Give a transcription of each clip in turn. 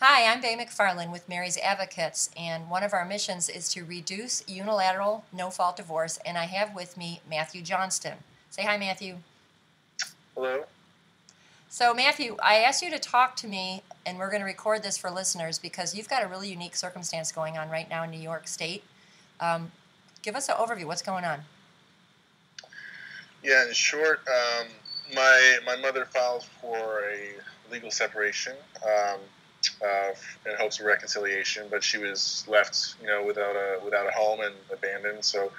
Hi, I'm Bay McFarland with Mary's Advocates, and one of our missions is to reduce unilateral no-fault divorce, and I have with me Matthew Johnston. Say hi, Matthew. Hello. So, Matthew, I asked you to talk to me, and we're going to record this for listeners because you've got a really unique circumstance going on right now in New York State. Give us an overview. What's going on? Yeah, in short, my mother filed for a legal separation in hopes of reconciliation, but she was left, without a home and abandoned. So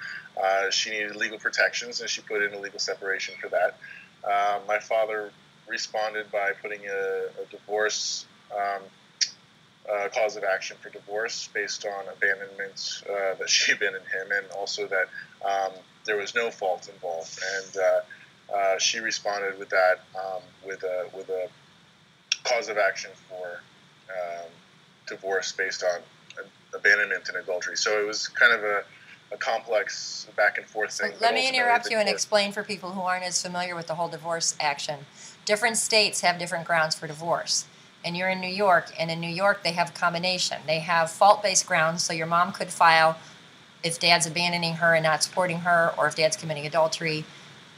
she needed legal protections, and she put in a legal separation for that. My father responded by putting a divorce cause of action for divorce based on abandonment that she abandoned him, and also that there was no fault involved. And she responded with that with a cause of action for divorce based on abandonment and adultery. So it was kind of a complex back and forth thing. Let me interrupt you and explain for people who aren't as familiar with the whole divorce action. Different states have different grounds for divorce. And you're in New York, and in New York they have a combination. They have fault-based grounds, so your mom could file if dad's abandoning her and not supporting her, or if dad's committing adultery.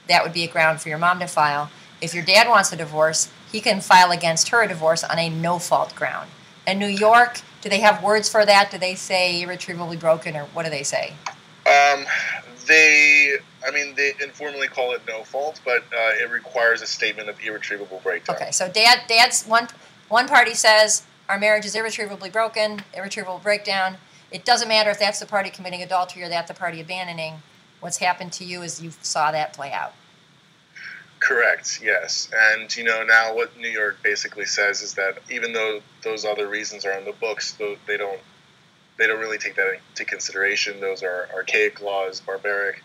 That would be a ground for your mom to file. If your dad wants a divorce, he can file against her a divorce on a no-fault ground. In New York, do they have words for that? Do they say irretrievably broken, or what do they say? They informally call it no fault, but it requires a statement of irretrievable breakdown. Okay, so dad's one party says our marriage is irretrievably broken, irretrievable breakdown. It doesn't matter if that's the party committing adultery or that's the party abandoning. What's happened to you is you saw that play out. Correct, yes. And, now what New York basically says is that even though those other reasons are on the books, they don't really take that into consideration. Those are archaic laws, barbaric,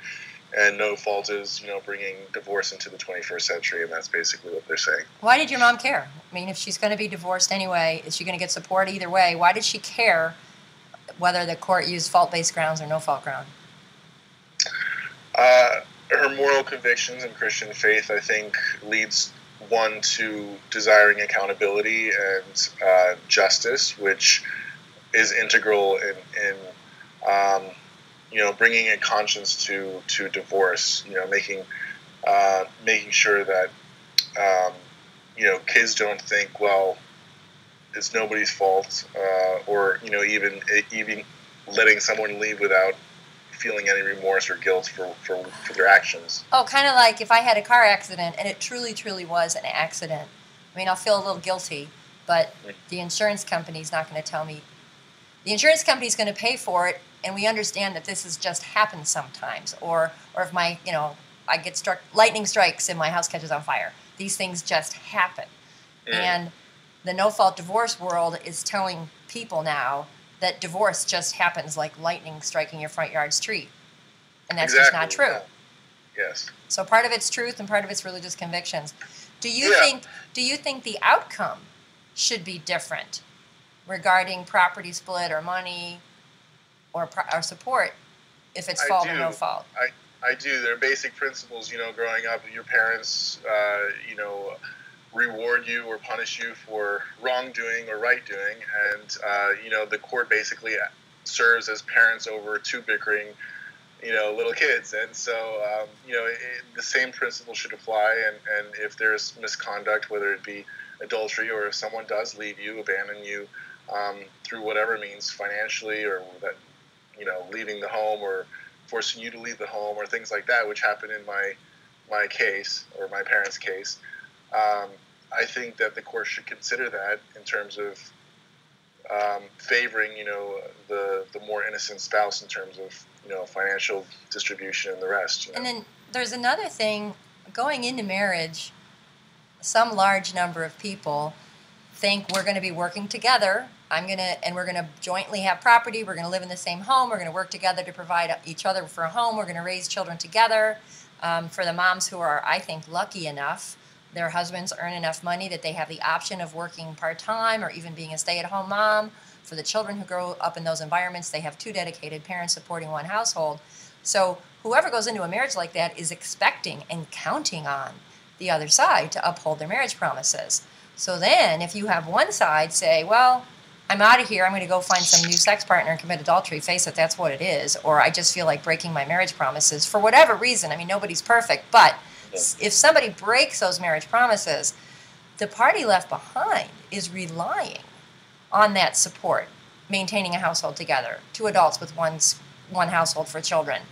and no fault is, bringing divorce into the 21st century, and that's basically what they're saying. Why did your mom care? I mean, if she's going to be divorced anyway, is she going to get support either way? Why did she care whether the court used fault-based grounds or no-fault ground? Her moral convictions and Christian faith, I think, leads one to desiring accountability and justice, which is integral in bringing a conscience to divorce. Making sure that kids don't think, well, it's nobody's fault, or even letting someone leave without feeling any remorse or guilt for their actions. Oh, kind of like if I had a car accident and it truly, truly was an accident. I mean, I'll feel a little guilty, but the insurance company's not going to tell me. The insurance company's going to pay for it, and we understand that this has just happened sometimes. Or if I get struck, lightning strikes and my house catches on fire. These things just happen. And the no-fault divorce world is telling people now that divorce just happens like lightning striking your front yard street. And that's just not true. Yes. So part of it's truth and part of it's religious convictions. Do you think the outcome should be different regarding property split or money or support if it's fault or no fault? I do. There are basic principles, growing up, your parents, reward you or punish you for wrongdoing or right doing, and the court basically serves as parents over two bickering little kids. And so the same principle should apply, and if there's misconduct, whether it be adultery or if someone does leave you, abandon you through whatever means, financially, or that leaving the home or forcing you to leave the home or things like that, which happened in my case or my parents' case. I think that the court should consider that in terms of favoring, the more innocent spouse in terms of, financial distribution and the rest. And then there's another thing. Going into marriage, some large number of people think we're going to be working together. We're going to jointly have property. We're going to live in the same home. We're going to work together to provide each other for a home. We're going to raise children together. For the moms who are, I think, lucky enough, their husbands earn enough money that they have the option of working part-time or even being a stay-at-home mom. For the children who grow up in those environments, they have two dedicated parents supporting one household. So whoever goes into a marriage like that is expecting and counting on the other side to uphold their marriage promises. So then if you have one side say, well, I'm out of here, I'm going to go find some new sex partner and commit adultery. Face it, that's what it is. Or I just feel like breaking my marriage promises for whatever reason. I mean, nobody's perfect. But if somebody breaks those marriage promises, the party left behind is relying on that support, maintaining a household together, two adults with one household for children.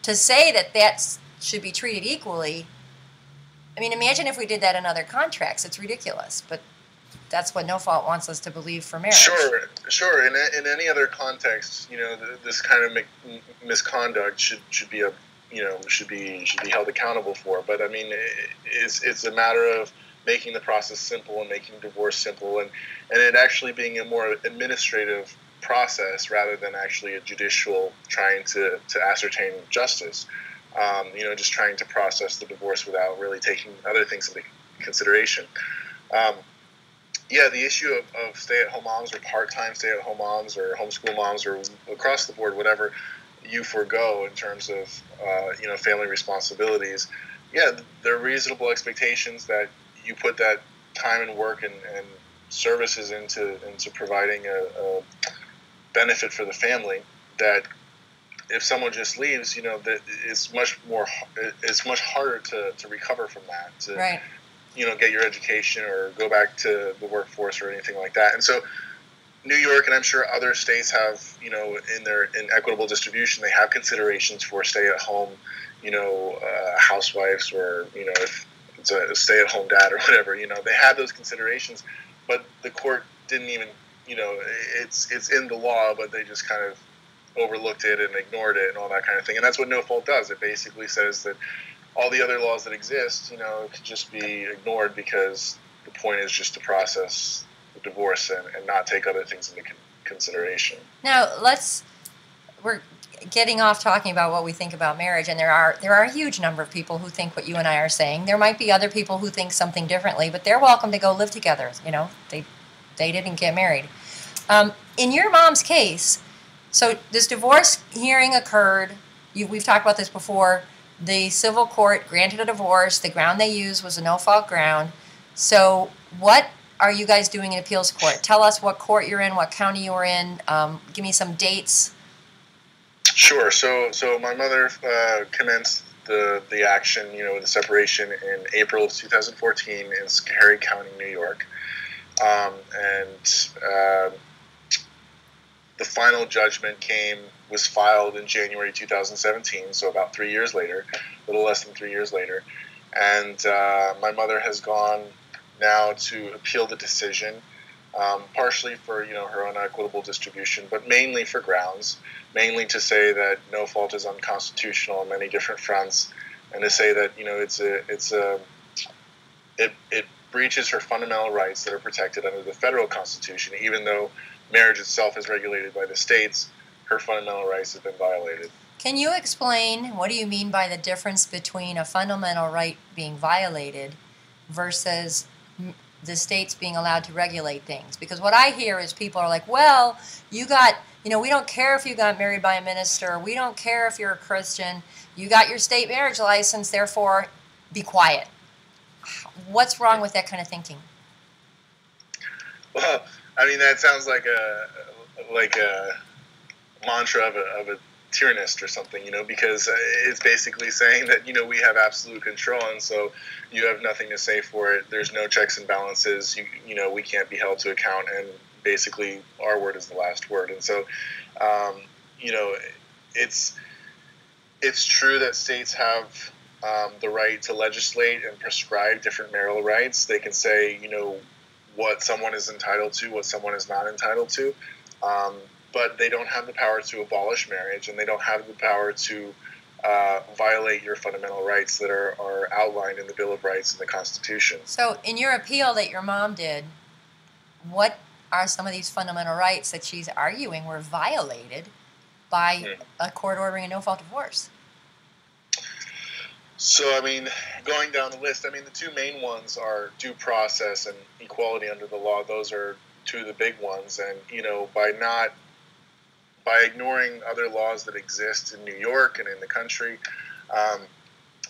To say that that should be treated equally, I mean, imagine if we did that in other contracts. It's ridiculous, but that's what NoFault wants us to believe for marriage. Sure. In any other context, this kind of misconduct should be should be held accountable for. But I mean, it's a matter of making the process simple and making divorce simple, and it actually being a more administrative process rather than actually a judicial trying to ascertain justice. Just trying to process the divorce without really taking other things into consideration. The issue of stay-at-home moms or part-time stay-at-home moms or homeschool moms or across the board, whatever you forego in terms of family responsibilities. Yeah, there are reasonable expectations that you put that time and work and services into providing a benefit for the family. That if someone just leaves, that it's much harder to recover from that. Right. Get your education or go back to the workforce or anything like that. And so New York, and I'm sure other states have, in equitable distribution, they have considerations for stay-at-home, housewives, or, if it's a stay-at-home dad or whatever, they have those considerations, but the court didn't even, it's in the law, but they just kind of overlooked it and ignored it and all that kind of thing. And that's what NoFault does. It basically says that all the other laws that exist, could just be ignored because the point is just to process the divorce and not take other things into consideration. Now, we're getting off talking about what we think about marriage, and there are a huge number of people who think what you and I are saying. There might be other people who think something differently, but they're welcome to go live together. They didn't get married. In your mom's case, so this divorce hearing occurred. We've talked about this before. The civil court granted a divorce. The ground they used was a no-fault ground. So what are you guys doing in appeals court? Tell us what court you're in, what county you're in. Give me some dates. Sure. So my mother commenced the action, with the separation in April of 2014 in Harry County, New York. The final judgment was filed in January 2017, so about 3 years later, a little less than 3 years later. And my mother has gone now to appeal the decision, partially for her own equitable distribution, but mainly for grounds, mainly to say that NoFault is unconstitutional on many different fronts, and to say that it breaches her fundamental rights that are protected under the federal Constitution, even though marriage itself is regulated by the states. Her fundamental rights have been violated. Can you explain what do you mean by the difference between a fundamental right being violated versus the states being allowed to regulate things? Because what I hear is people are like, well, we don't care if you got married by a minister. We don't care if you're a Christian. You got your state marriage license, therefore be quiet. What's wrong with that kind of thinking? Well, I mean, that sounds like a mantra of a tyrannist or something, because it's basically saying that, we have absolute control, and so you have nothing to say for it. There's no checks and balances. We can't be held to account, and basically our word is the last word. And so, it's true that states have the right to legislate and prescribe different marital rights. They can say, what someone is entitled to, what someone is not entitled to. But they don't have the power to abolish marriage, and they don't have the power to violate your fundamental rights that are outlined in the Bill of Rights and the Constitution. So in your appeal that your mom did, what are some of these fundamental rights that she's arguing were violated by a court ordering a no-fault divorce? So, I mean, going down the list, the two main ones are due process and equality under the law. Those are two of the big ones. And, by ignoring other laws that exist in New York and in the country,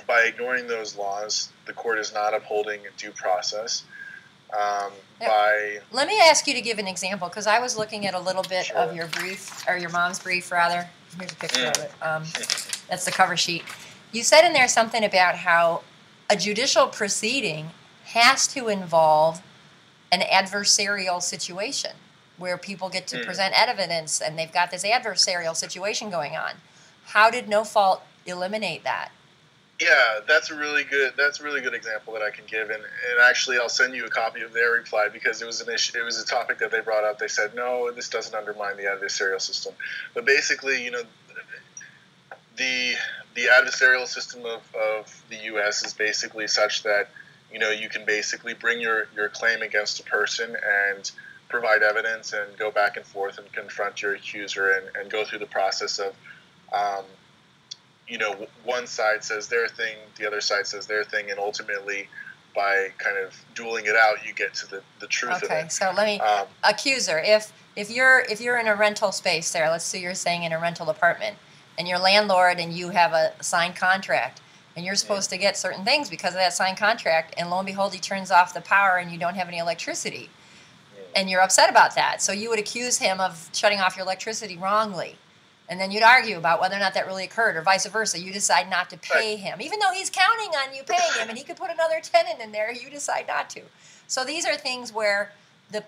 by ignoring those laws, the court is not upholding due process. by... Let me ask you to give an example, because I was looking at a little bit Sure. of your brief, or your mom's brief, rather. Here's a picture of it. That's the cover sheet. You said in there something about how a judicial proceeding has to involve an adversarial situation where people get to present evidence and they've got this adversarial situation going on. How did NoFault eliminate that? Yeah, that's a really good example that I can give, and actually I'll send you a copy of their reply, because it was an issue, it was a topic that they brought up. They said, no, this doesn't undermine the adversarial system. But basically, you know, the adversarial system of the U.S. is basically such that, you know, you can basically bring your claim against a person and provide evidence and go back and forth and confront your accuser and go through the process of, you know, one side says their thing, the other side says their thing, and ultimately, by kind of dueling it out, you get to the truth of it. Okay, so let me, accuser, if you're in a rental space there, let's say you're staying in a rental apartment, and your landlord and you have a signed contract, and you're supposed to get certain things because of that signed contract, and lo and behold, he turns off the power and you don't have any electricity, and you're upset about that. So you would accuse him of shutting off your electricity wrongly. And then you'd argue about whether or not that really occurred, or vice versa. You decide not to pay him. Even though he's counting on you paying him, and he could put another tenant in there, you decide not to. So these are things where the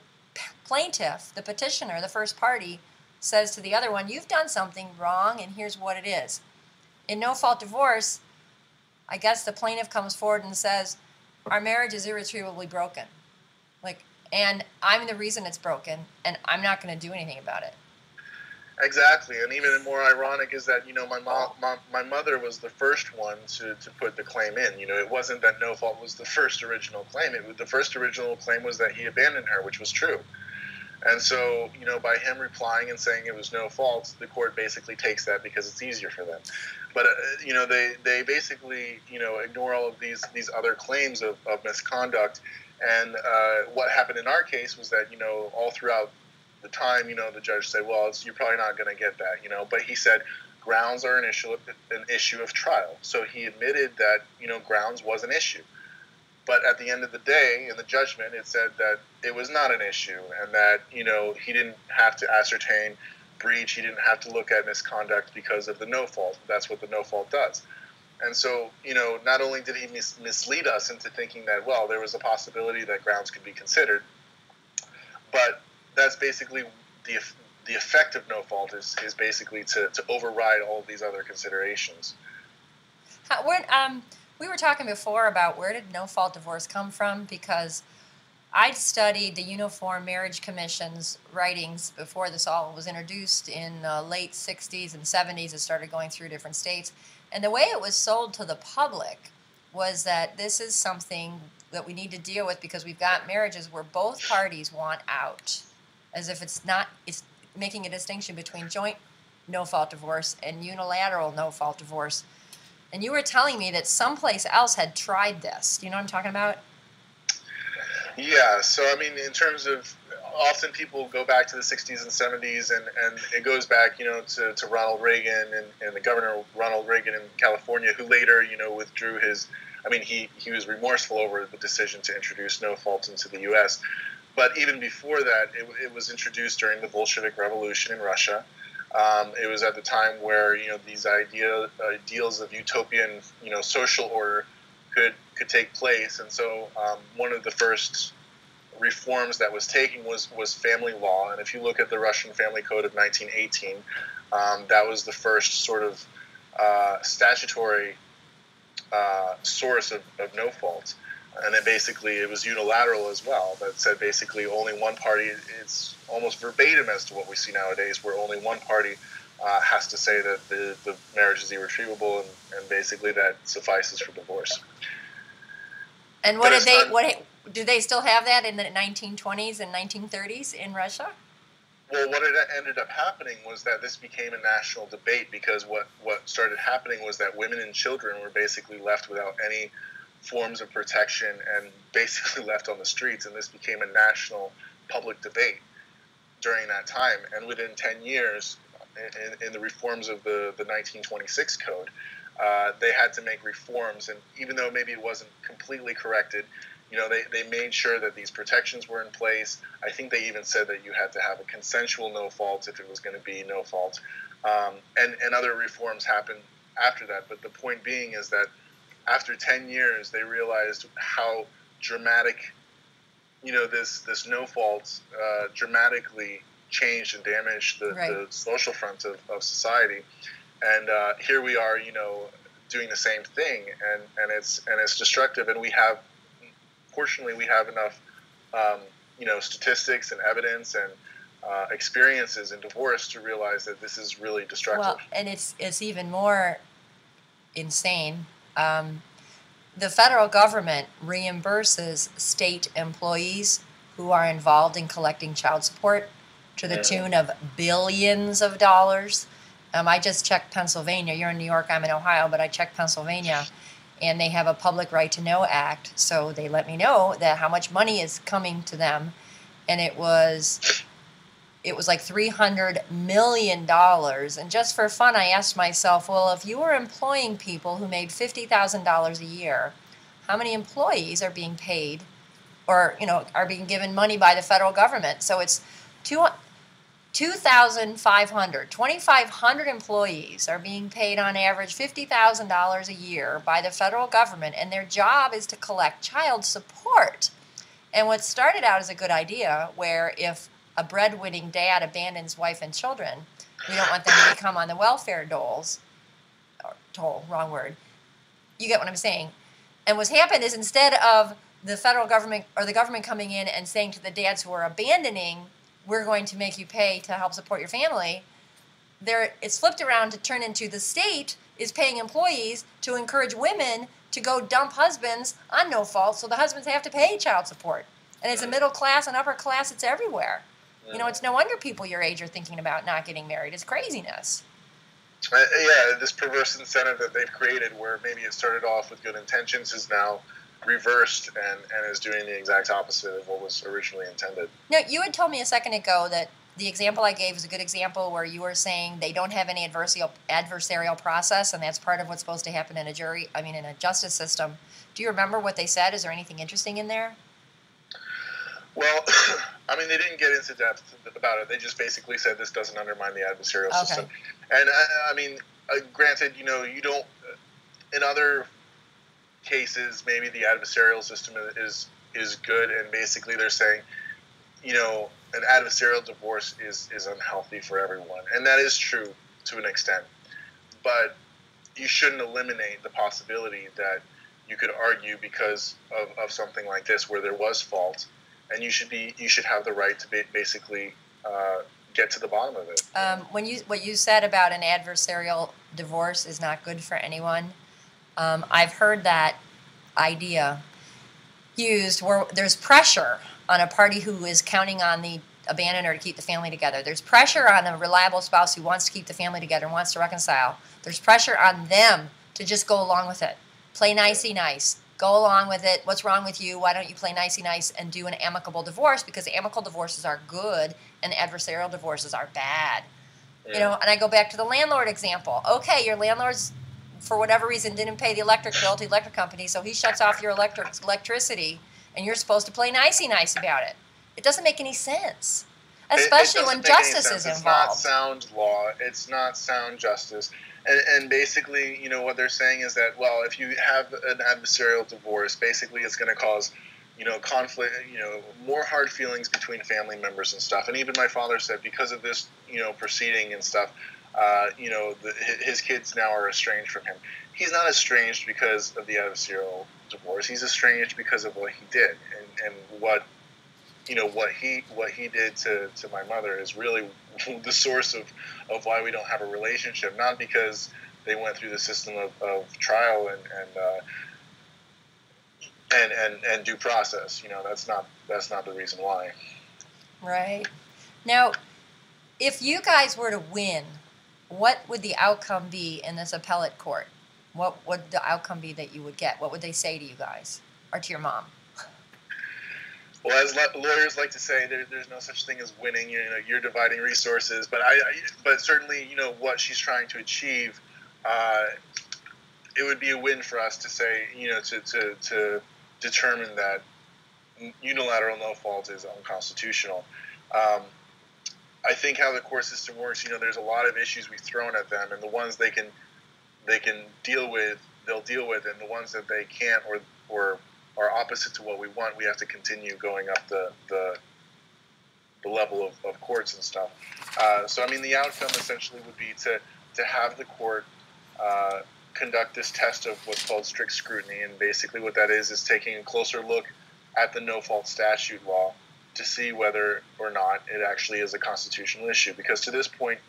plaintiff, the petitioner, the first party, says to the other one, you've done something wrong, and here's what it is. In NoFault Divorce, I guess the plaintiff comes forward and says, our marriage is irretrievably broken. And I'm the reason it's broken, and I'm not going to do anything about it. Exactly, and even more ironic is that, you know, my mother was the first one to put the claim in. You know, it wasn't that NoFault was the first original claim. The first original claim was that he abandoned her, which was true. And so, you know, by him replying and saying it was no fault, the court basically takes that because it's easier for them. But, you know, they basically, you know, ignore all of these other claims of misconduct. And what happened in our case was that, you know, all throughout the time, you know, the judge said, well, you're probably not going to get that, you know, but he said grounds are an issue of trial. So he admitted that, you know, grounds was an issue. But at the end of the day, in the judgment, it said that it was not an issue, and that, you know, he didn't have to ascertain breach, he didn't have to look at misconduct because of the no fault. That's what the no fault does. And so, you know, not only did he mislead us into thinking that, well, there was a possibility that grounds could be considered, but that's basically the effect of no fault is basically to override all of these other considerations. We were talking before about where did NoFault Divorce come from, because I studied the Uniform Marriage Commission's writings before this all was introduced in the late 60s and 70s. It started going through different states. And the way it was sold to the public was that this is something that we need to deal with because we've got marriages where both parties want out. As if it's making a distinction between joint no-fault divorce and unilateral no-fault divorce. And you were telling me that someplace else had tried this. Do you know what I'm talking about? Yeah, so I mean, in terms of, often people go back to the 60s and 70s, and it goes back, you know, to Ronald Reagan and the Governor Ronald Reagan in California, who later, you know, withdrew his, I mean, he was remorseful over the decision to introduce no fault into the U.S., but even before that, it was introduced during the Bolshevik Revolution in Russia. It was at the time where, you know, these ideals of utopian, you know, social order could take place. And so one of the first reforms that was taken was family law. And if you look at the Russian Family Code of 1918, that was the first sort of statutory source of no fault. And then basically it was unilateral as well. That said basically only one party, it's almost verbatim as to what we see nowadays, where only one party has to say that the marriage is irretrievable, and basically that suffices for divorce. And do they still have that in the 1920s and 1930s in Russia? Well, what ended up happening was that this became a national debate, because what started happening was that women and children were basically left without any forms of protection and basically left on the streets, and this became a national public debate during that time. And within 10 years, in the reforms of the 1926 code, they had to make reforms, and even though maybe it wasn't completely corrected, They made sure that these protections were in place. I think they even said that you had to have a consensual no fault if it was going to be no fault. And other reforms happened after that. But the point being is that after 10 years, they realized how dramatic, this no fault dramatically changed and damaged the social front of society. And here we are, doing the same thing, and it's destructive. And fortunately, we have enough, statistics and evidence and experiences in divorce to realize that this is really destructive. Well, and it's even more insane. The federal government reimburses state employees who are involved in collecting child support to the tune of billions of dollars. I just checked Pennsylvania. You're in New York, I'm in Ohio, but I checked Pennsylvania, and they have a Public Right to Know Act. So they let me know that how much money is coming to them, and it was like $300 million. And just for fun, I asked myself, well, if you were employing people who made $50,000 a year, how many employees are being paid or, are being given money by the federal government? So it's 2,500 employees are being paid on average $50,000 a year by the federal government, and their job is to collect child support. And what started out as a good idea, where if a breadwinning dad abandons wife and children, we don't want them to become on the welfare doles. Wrong word. You get what I'm saying. And what's happened is, instead of the federal government or the government coming in and saying to the dads who are abandoning, we're going to make you pay to help support your family, it's flipped around to turn into the state is paying employees to encourage women to go dump husbands on no fault, so the husbands have to pay child support. And it's a middle class and upper class, it's everywhere. It's no wonder people your age are thinking about not getting married. It's craziness. This perverse incentive that they've created, where maybe it started off with good intentions, is now reversed and is doing the exact opposite of what was originally intended. Now, you had told me a second ago that the example I gave is a good example, where you were saying they don't have any adversarial process, and that's part of what's supposed to happen in a justice system. Do you remember what they said? Is there anything interesting in there? Well, they didn't get into depth about it. They just basically said this doesn't undermine the adversarial system. And, granted, you don't, in other cases, maybe the adversarial system is good, and basically they're saying, an adversarial divorce is unhealthy for everyone. And that is true to an extent. But you shouldn't eliminate the possibility that you could argue because of something like this, where there was fault, and you should have the right to basically get to the bottom of it. What you said about an adversarial divorce is not good for anyone. I've heard that idea used where there's pressure on a party who is counting on the abandoner to keep the family together. There's pressure on a reliable spouse who wants to keep the family together and wants to reconcile. There's pressure on them to just go along with it. Play nicey nice. Go along with it. What's wrong with you? Why don't you play nicey nice and do an amicable divorce? Because amicable divorces are good and adversarial divorces are bad. And I go back to the landlord example. Okay, your landlord's, for whatever reason, didn't pay the electric bill to the electric company, so he shuts off your electricity, and you're supposed to play nicey nice about it. It doesn't make any sense, especially when justice is involved. It's not sound law. It's not sound justice. And basically, what they're saying is that, well, if you have an adversarial divorce, basically it's going to cause, conflict, more hard feelings between family members and stuff. And even my father said, because of this, proceeding and stuff, his kids now are estranged from him. He's not estranged because of the adversarial divorce. He's estranged because of what he did, and what he did to my mother is really the source of why we don't have a relationship. Not because they went through the system of trial and due process. That's not the reason why. Right. Now, if you guys were to win, what would the outcome be in this appellate court? What would the outcome be that you would get? What would they say to you guys or to your mom? Well, as lawyers like to say, there's no such thing as winning. You're dividing resources, but but certainly, what she's trying to achieve, it would be a win for us to say, to determine that unilateral no fault is unconstitutional. I think how the court system works, there's a lot of issues we've thrown at them, and the ones they can deal with, they'll deal with, and the ones that they can't or are opposite to what we want, we have to continue going up the level of courts and stuff. So I mean, the outcome essentially would be to have the court conduct this test of what's called strict scrutiny, and basically what that is taking a closer look at the no-fault statute law to see whether or not it actually is a constitutional issue. Because to this point,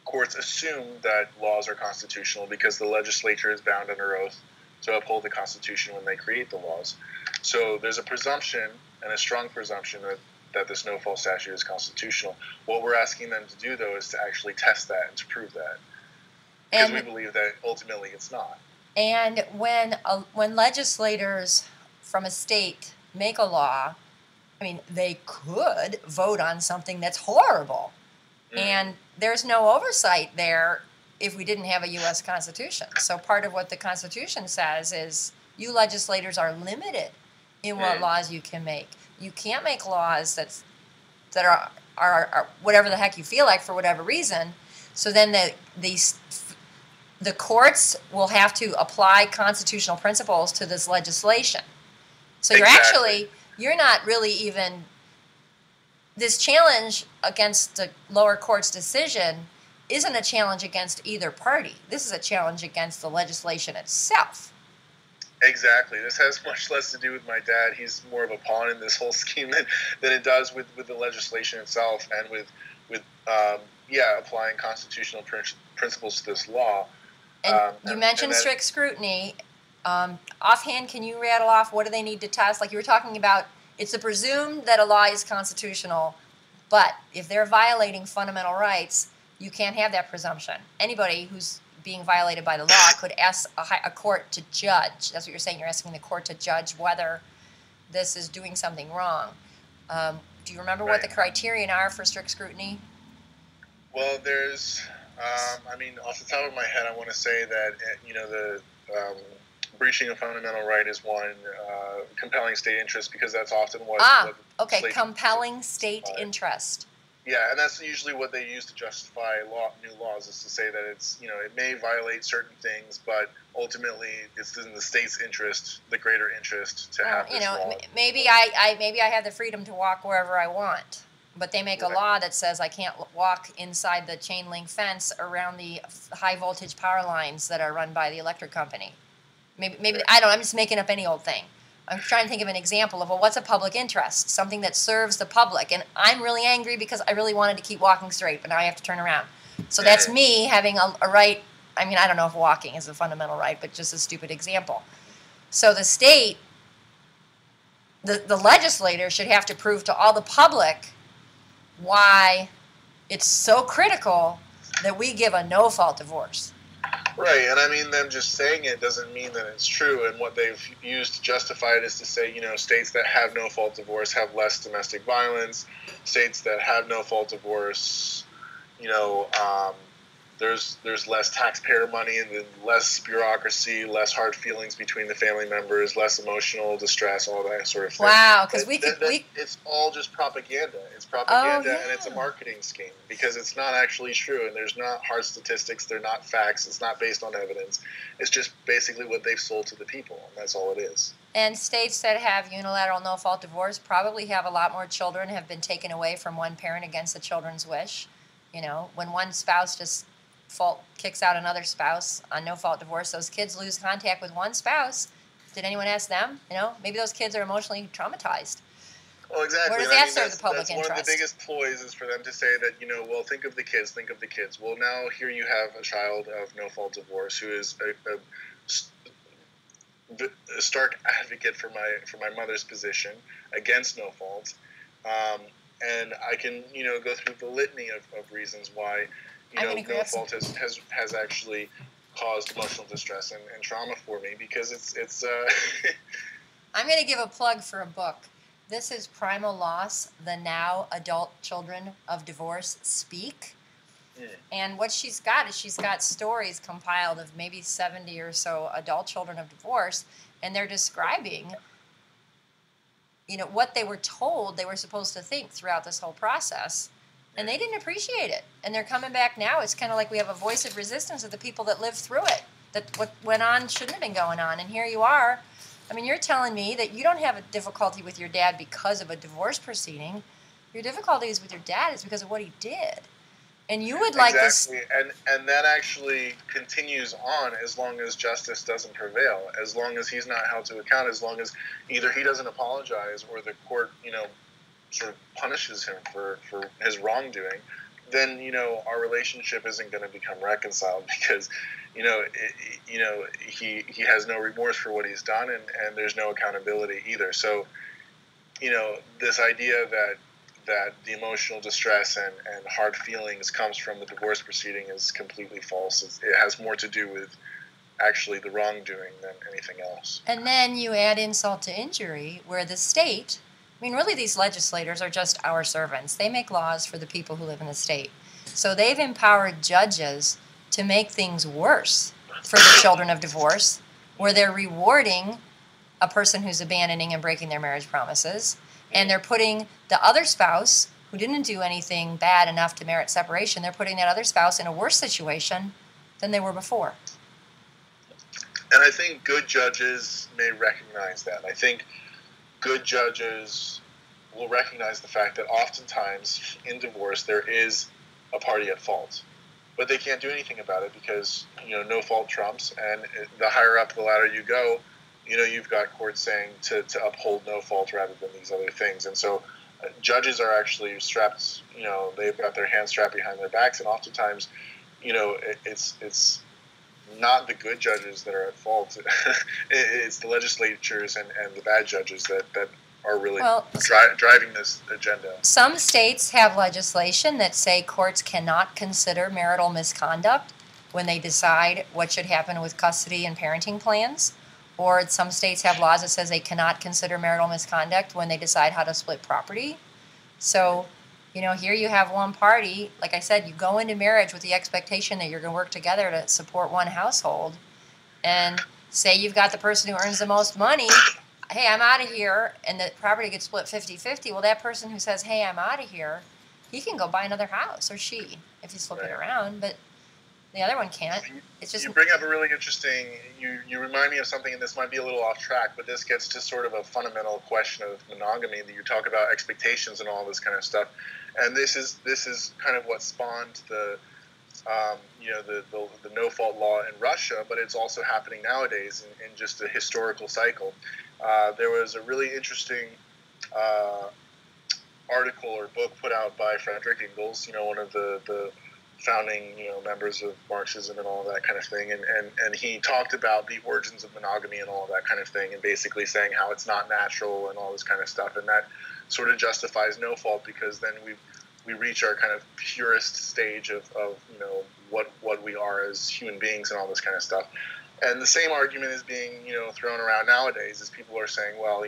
courts assume that laws are constitutional because the legislature is bound under oath to uphold the Constitution when they create the laws. So there's a presumption, and a strong presumption, that this no-fault statute is constitutional. What we're asking them to do, though, is to actually test that and to prove that. Because we believe that ultimately it's not. And when legislators from a state make a law, I mean, they could vote on something that's horrible. And there's no oversight there if we didn't have a U.S. Constitution. So part of what the Constitution says is you legislators are limited in what laws you can make. You can't make laws that are whatever the heck you feel like for whatever reason. So then the courts will have to apply constitutional principles to this legislation. So you're not really even, this challenge against the lower court's decision isn't a challenge against either party. This is a challenge against the legislation itself. Exactly. This has much less to do with my dad. He's more of a pawn in this whole scheme than it does with the legislation itself, and with applying constitutional principles to this law. And you mentioned strict scrutiny. Offhand, can you rattle off what do they need to test? Like you were talking about, it's presumed that a law is constitutional, but if they're violating fundamental rights, you can't have that presumption. Anybody who's being violated by the law could ask a court to judge. That's what you're saying. You're asking the court to judge whether this is doing something wrong. Do you remember what the criterion are for strict scrutiny? Well, there's, I mean, off the top of my head, I want to say that, the breaching a fundamental right is one, compelling state interest, because that's often what compelling state interest. Yeah, and that's usually what they use to justify new laws, is to say that it's, it may violate certain things, but ultimately it's in the state's interest, the greater interest, to have this law. Maybe I have the freedom to walk wherever I want, but they make a law that says I can't walk inside the chain link fence around the high voltage power lines that are run by the electric company. Maybe I don't know, I'm just making up any old thing. I'm trying to think of an example of, what's a public interest? Something that serves the public. And I'm really angry because I really wanted to keep walking straight, but now I have to turn around. So that's me having a right. I mean, I don't know if walking is a fundamental right, but just a stupid example. So the state, the legislator should have to prove to all the public why it's so critical that we give a no-fault divorce. Right, and I mean, them just saying it doesn't mean that it's true, and what they've used to justify it is to say, states that have no-fault divorce have less domestic violence, states that have no-fault divorce, there's less taxpayer money and then less bureaucracy, less hard feelings between the family members, less emotional distress, all that sort of thing. Wow, because it's all just propaganda. It's propaganda, and it's a marketing scheme, because it's not actually true, and there's not hard statistics, they're not facts, it's not based on evidence. It's just basically what they've sold to the people, and that's all it is. And states that have unilateral no-fault divorce probably have a lot more children have been taken away from one parent against the children's wish. When one spouse just kicks out another spouse on no-fault divorce, those kids lose contact with one spouse. Did anyone ask them? Maybe those kids are emotionally traumatized. Well, exactly. Where does that serve the public interest? One of the biggest ploys is for them to say that, think of the kids. Well, now here you have a child of no-fault divorce who is a stark advocate for my mother's position against no-fault. And I can, go through the litany of reasons why no-fault has actually caused emotional distress and trauma for me, because it's I'm going to give a plug for a book. This is Primal Loss, The Now Adult Children of Divorce Speak. And what she's got is she's got stories compiled of maybe 70 or so adult children of divorce, and they're describing, what they were told they were supposed to think throughout this whole process. And they didn't appreciate it. And they're coming back now. It's kind of like we have a voice of resistance of the people that lived through it, that what went on shouldn't have been going on. And here you are. I mean, you're telling me that you don't have a difficulty with your dad because of a divorce proceeding. Your difficulty is with your dad is because of what he did. And you would like this. Exactly. And that actually continues on as long as justice doesn't prevail, as long as he's not held to account, as long as either he doesn't apologize or the court, sort of punishes him for his wrongdoing, then, our relationship isn't going to become reconciled because, he has no remorse for what he's done and there's no accountability either. So, this idea that the emotional distress and hard feelings comes from the divorce proceeding is completely false. It has more to do with actually the wrongdoing than anything else. And then you add insult to injury where the state, I mean, really these legislators are just our servants. They make laws for the people who live in the state. So they've empowered judges to make things worse for the children of divorce, where they're rewarding a person who's abandoning and breaking their marriage promises, and they're putting the other spouse who didn't do anything bad enough to merit separation, they're putting that other spouse in a worse situation than they were before. And I think good judges may recognize that. I think good judges will recognize the fact that oftentimes in divorce there is a party at fault. But they can't do anything about it because, no fault trumps, and the higher up the ladder you go, you've got courts saying to uphold no fault rather than these other things. And so judges are actually strapped, they've got their hands strapped behind their backs, and oftentimes, it's not the good judges that are at fault. It's the legislatures and the bad judges that are really driving this agenda. Some states have legislation that say courts cannot consider marital misconduct when they decide what should happen with custody and parenting plans. Or some states have laws that says they cannot consider marital misconduct when they decide how to split property. So, here you have one party. Like I said, you go into marriage with the expectation that you're going to work together to support one household. And say you've got the person who earns the most money. Hey, I'm out of here, and the property gets split 50-50. Well, that person who says, hey, I'm out of here, he can go buy another house, or she, if you flip it around, but the other one can't. It's just. You bring up a really interesting, you remind me of something, and this might be a little off track, but this gets to sort of a fundamental question of monogamy, that you talk about expectations and all this kind of stuff. And this is kind of what spawned the no-fault law in Russia, but it's also happening nowadays in just a historical cycle. There was a really interesting article or book put out by Frederick Engels, one of the founding members of Marxism and all that kind of thing, and he talked about the origins of monogamy and all that kind of thing, and basically saying how it's not natural and all this kind of stuff, and that sort of justifies no fault because then we reach our kind of purist stage of what we are as human beings and all this kind of stuff. And the same argument is being, thrown around nowadays as people are saying, well,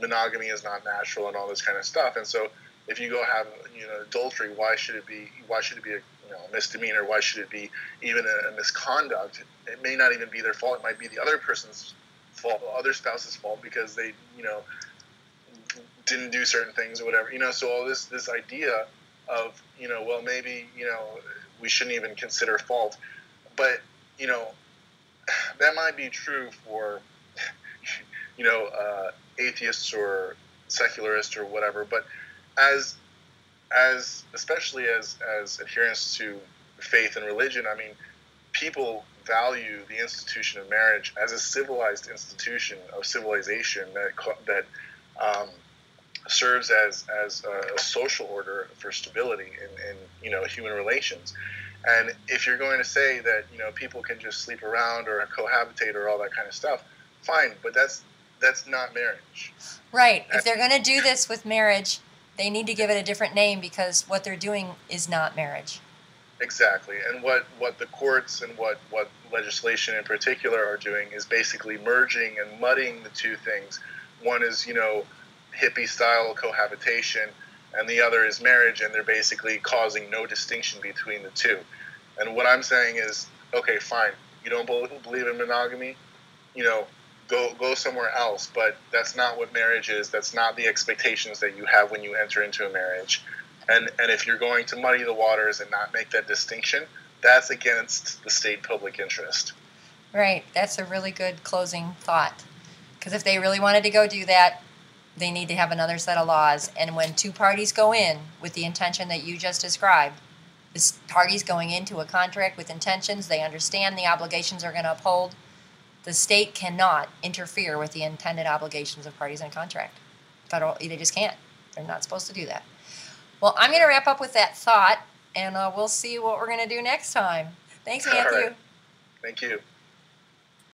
monogamy is not natural and all this kind of stuff. And so if you go have, adultery, why should it be a misdemeanor? Why should it be even a misconduct? It may not even be their fault. It might be the other person's fault, other spouse's fault, because they, didn't do certain things or whatever. So all this idea of, well, maybe, we shouldn't even consider fault. But, that might be true for, atheists or secularists or whatever. But especially as adherents to faith and religion, I mean, people value the institution of marriage as a civilized institution of civilization that serves as a social order for stability in human relations. And if you're going to say that people can just sleep around or cohabitate or all that kind of stuff, fine, but that's not marriage. Right. If they're going to do this with marriage, they need to give it a different name because what they're doing is not marriage. Exactly. And what the courts and what legislation in particular are doing is basically merging and muddying the two things. One is, hippie-style cohabitation, and the other is marriage, and they're basically causing no distinction between the two. And what I'm saying is, okay, fine, you don't believe in monogamy, go somewhere else. But that's not what marriage is. That's not the expectations that you have when you enter into a marriage. And if you're going to muddy the waters and not make that distinction, that's against the state public interest. Right. That's a really good closing thought. Because if they really wanted to go do that, they need to have another set of laws. And when two parties go in with the intention that you just described, this parties going into a contract with intentions, they understand the obligations are going to uphold. The state cannot interfere with the intended obligations of parties in a contract. They just can't. They're not supposed to do that. Well, I'm going to wrap up with that thought, and we'll see what we're going to do next time. Thanks, Matthew. All right. Thank you.